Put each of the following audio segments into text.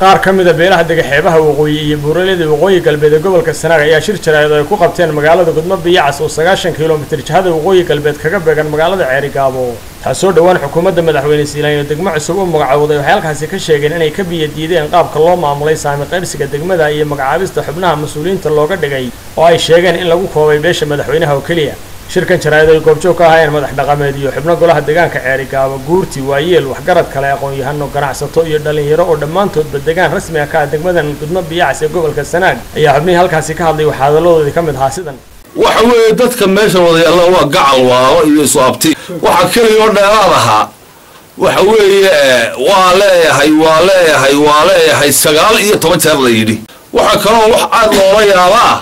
qaar ka mid ah beelaha xeebaha waqooyi iyo buuraleyda waqooyi galbeed ee gobolka Sanaag ayaa shir jaraa'id ay ku qabteen magaalada Gudmo Biyacas oo 90 kiiloomitir jihada waqooyi galbeed kaga beegan magaalada Ceerigaabo taasoo dhawaan xukuumadda madaxweyne Siilaanyo degmo cusub u magacawday waxay halkaasi ka sheegeen inay ka biyo diideen qaabka loo maamulay saami qaybsiga degmada iyo magacaabista xubnaha mas'uuliyiinta looga dhigay oo ay sheegeen in lagu koobay beesha madaxweynaha oo kaliya shirkan jaraa'id ay goobjoog ka ahaayeen madax dhaqameed iyo xubno golaha deegaanka Ceerigaabo guurti waayeel waxgarad kale aqoon-yahano ganacsato iyo dhalinyaro oo dhammaantood deegaan rasmi ah ka degmadan Gudmo Biyacas ee gobolka Sanaag ayaa xubnihi halkaasi ka hadlay waxa hadaladoodii ka mid ahaa sidan waxa weeye dadka meesha wadayaalla waa gacal waawo iyo su'aabti waxa kaliya oo dheeraad ahaa waxa weeye waa leeyahay 19 jeer la yidhi waxa kaloo wax aad loola yaabaa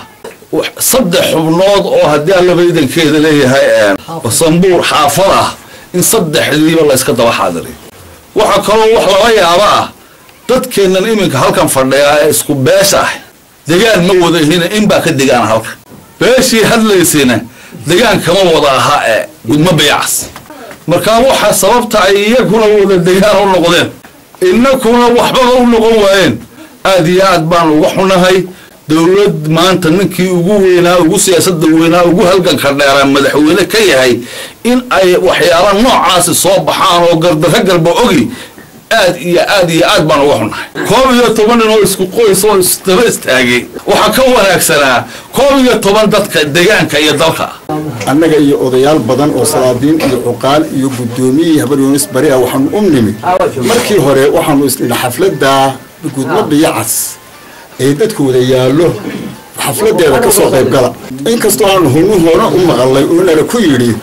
saddex xubnood oo haddii alla baydankeeda leeyahay sambuur xaafad ah in saddexdiiba la iska daba xaadiray waxa kaloo wax lala yaabaa dadkeennan iminka halkan fadhiya ee isku beesha ah deegaan ma wada hina in baa ka degaan halkan beeshii hadlaysayna deegaan kama wada aha ee Gudmo Biyacas markaa waxa sababta ay iyaguna wada deegaan u noqdeen innakuna waxba u noqon waayeen aad iyo aad baan uga xunahay dawlad maanta ninkii ugu weynaa ugu siyaasadda weynaa ugu halganka dheeraa madaxweyne ka yahay in ay waxyaalo noocaas soo baxaan oo garba ogi aad baan uga xunahay 11 oo isku qoys oo isdaba istaagay waxa ka wanaagsanaa 11 dadka deegaanka iyo dalka annaga iyo odayaal badan oo salaadiin iyo cuqaal iyo gudoomiye habaryoonis bari ah waxaan u nimid markii hore waxaanu isla xafladda Gudmo Biyacas ee dadku wada yaalo xafladeeda ka soo qayb gala inkastoo aan hore u maqalay oo nala ku yiri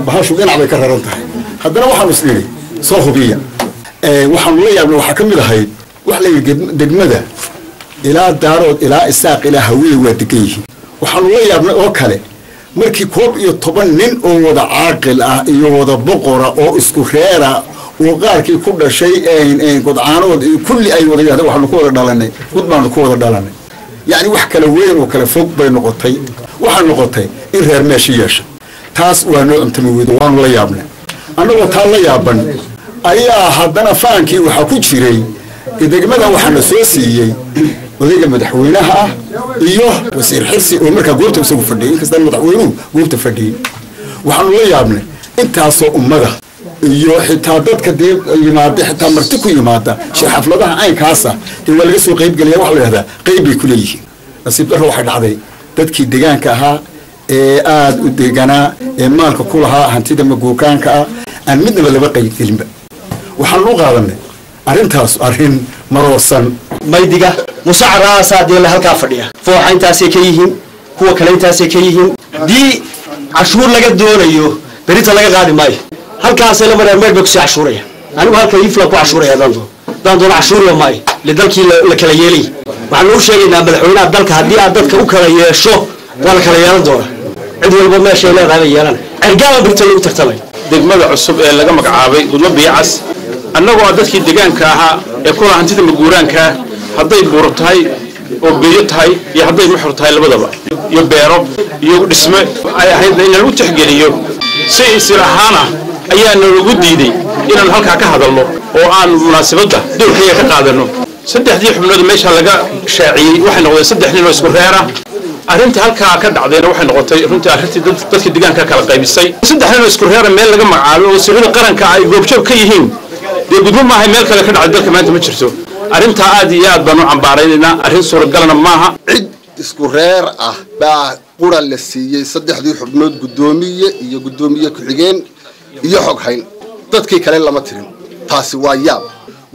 bahashu dhinac bay ka raran tahay haddana waxaan isleeyahay soo hubiya waxaan la yaabnaa waxa ka mid ahayd wax la degmada ilaa daarood ilaa isaaq ilaa haween waa degan yihiin waxaan la yaabnaa oo kale markii 11 nin oo wada caaqil ah iyo wada boqora oo isku reera oo qaarkii ku dhashay godcaanood kulli ay wada yahay waxaan ku wada dhalanay gudbaan ku wada dhalanay yaani wax kala weyn oo kala fog bay noqotay waxa noqotay in reer meeshii yeesho taas waa noo intamaweydo waan la yaabnaa anagoo taa la yaaban ayaa haddana faankii waxa ku jiray degmada waxaana soo siiyay odayga madaxweynaha ah iyo wasiir xirsi oo markaa goobta isagu fadhiyay inkasta madaxweynuhu goobta fadhiyay waxaan la yaabnay intaasoo ummada iyo xitaa dadka yimaada xitaa marti ku yimaada xafladaha aynkaasa waa laga soo qayb galaya waxa la yiraahdaa qayb bay ku leeyihiin nasiib darro waxa dhacday dadkii deegaanka ahaa ee aad u deeganaa ee maalka ku lahaa hantida maguukaanka ah aan midnaba laba qayb gelinba waxaan u qaadanay arrintaas arrin maroosan maydiga musaaraasa deel halka fadhiya fooxayntaasay ka yihiin kuwa kale intaasay ka yihiin di cashuur laga doonayo berita laga qaadi maayo halkaas la maray meel baa ku cashuuraya anigu halka ifla ku cashuuraya dando cashuur maay lidalkii la kala yeelay waxaan u sheegaynaa madaxweynaha dalka hadii aad dadka u kala yeesho waa la kala yeelan doona cid walba meesha ay leedahay yeelan argaaba birta lagu tartamay degmada cusub ee laga magacaabay Gudmo Biyacas annagoo dadkii deegaanka ahaa ee ku hantida maguuraanka hadday buur tahay oo biyo tahay iyo hadday muxur tahay labadaba iyo beero iyo dhisme ay ahayd in lagu tixgeliyo si islaahana ayaa nagu diiday inaan halka ka hadalno oo aan munaasabada dowladda ka qaadano saddexdii xubnood meesha laga shaaciyay waxay noqdeen saddex nin oo isku reer ah arrinta halka ka dhacdayna waxay noqotay runtii arrintii dadka deegaanka kala qaybisay saddex nin oo isku reer meel laga magacaabo oo sirrada qaranka ay goobjoog ka yihiin Gudmo maahay meel kale ka dhacday dalka maanta ma jirto arrinta aad iyo aad baan u cambaaraynayna arrin suuragalna maaha cid isku reer ah baa qura la siiyay saddexdii xubnood gudoomiye iyo gudoomiye ku xigeen iyo xog hayn dadkii kale lama tirin taasi waa yaab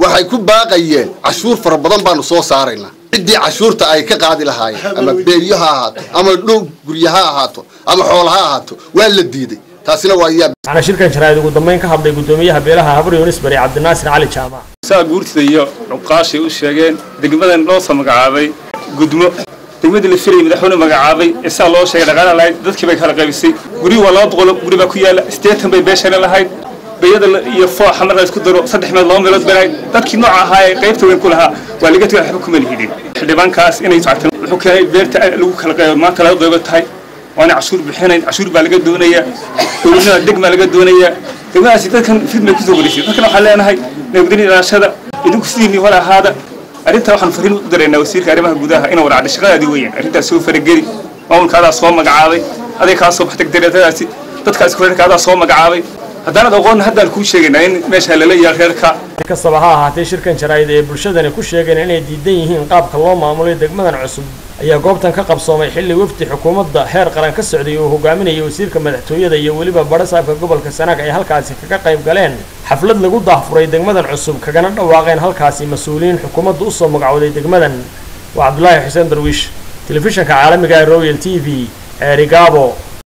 waxay ku baaqayeen cashuur fara badan baanu soo saaraynaa cidii cashuurta ay ka qaadi lahaayeen ama beeriyaha ahaato ama dhul guryaha ahaato ama xoolaha ahaato waa la diiday taasina waa yaab ana shirkan jaraa'id ugu dambeyn ka hadlay gudoomiyaha beelaha habaryoonis bari Cabdinaasir Cali Jaamac saa guurtida iyo cuqaashi u sheegeen degmadan loo soo magacaabay Gudmo degmada la firay madaxweyne magacaabay isaa loo sheegay dhaqaale lahayd dadkii bay kala qaybisay guri waa 200 guri baa ku yaala isteetan bay beeshana lahayd bayada iyo fooxa marka isku daro 3 meelood bay dadkii nooca ahaa ee qaybta weyn ku lahaa waa laga tagay xubin kuma lihidin xildhibaankaas inay socdaan wuxuu keenay beerta lagu kala qaybo maanta laga qaybo tahay وانا عشور بحنين عشور بالجد دونية ولنا دقمة لجد دونية دقمة سيدا كان في دمك كذا وليش لكن حاليا هاي نقدر نرى هذا يدوك سيني ولا هذا arrinta waxaan fariin u dareynaa wasiirka arrimaha gudaha inuu waraacdo shaqadaadii weeyaan arrintaas soo farageli maamulkaadaa soo magacaabay aday kaa soo baxtay dareetadaasi dadkaas kureerkaadaa soo magacaabay haddaan aqoon haddaan kuu sheegaynaa in meesha lala yaal reerka kastaba ha ahaatee shirkan jaraa'id ee bulshadani ku sheegeen inay diidan yihiin qaabka loo maamulay degmadan cusub ayaa goobtan ka qabsoomay xilli wafdi xukuumadda heer qaran ka socday oo hogaaminayay wasiirka madaxtooyada iyo weliba badhasaabka gobolka Sanaag ay halkaasi kaga qayb galeen xaflad lagu daahfuray degmadan cusub kagana dhawaaqeen halkaasi mas'uuliyiin xukuumadda u soo magacowday degmadan waa Cabdullaahi Xuseen Darwiish telefishinka caalamiga ee Royal TV Erigabo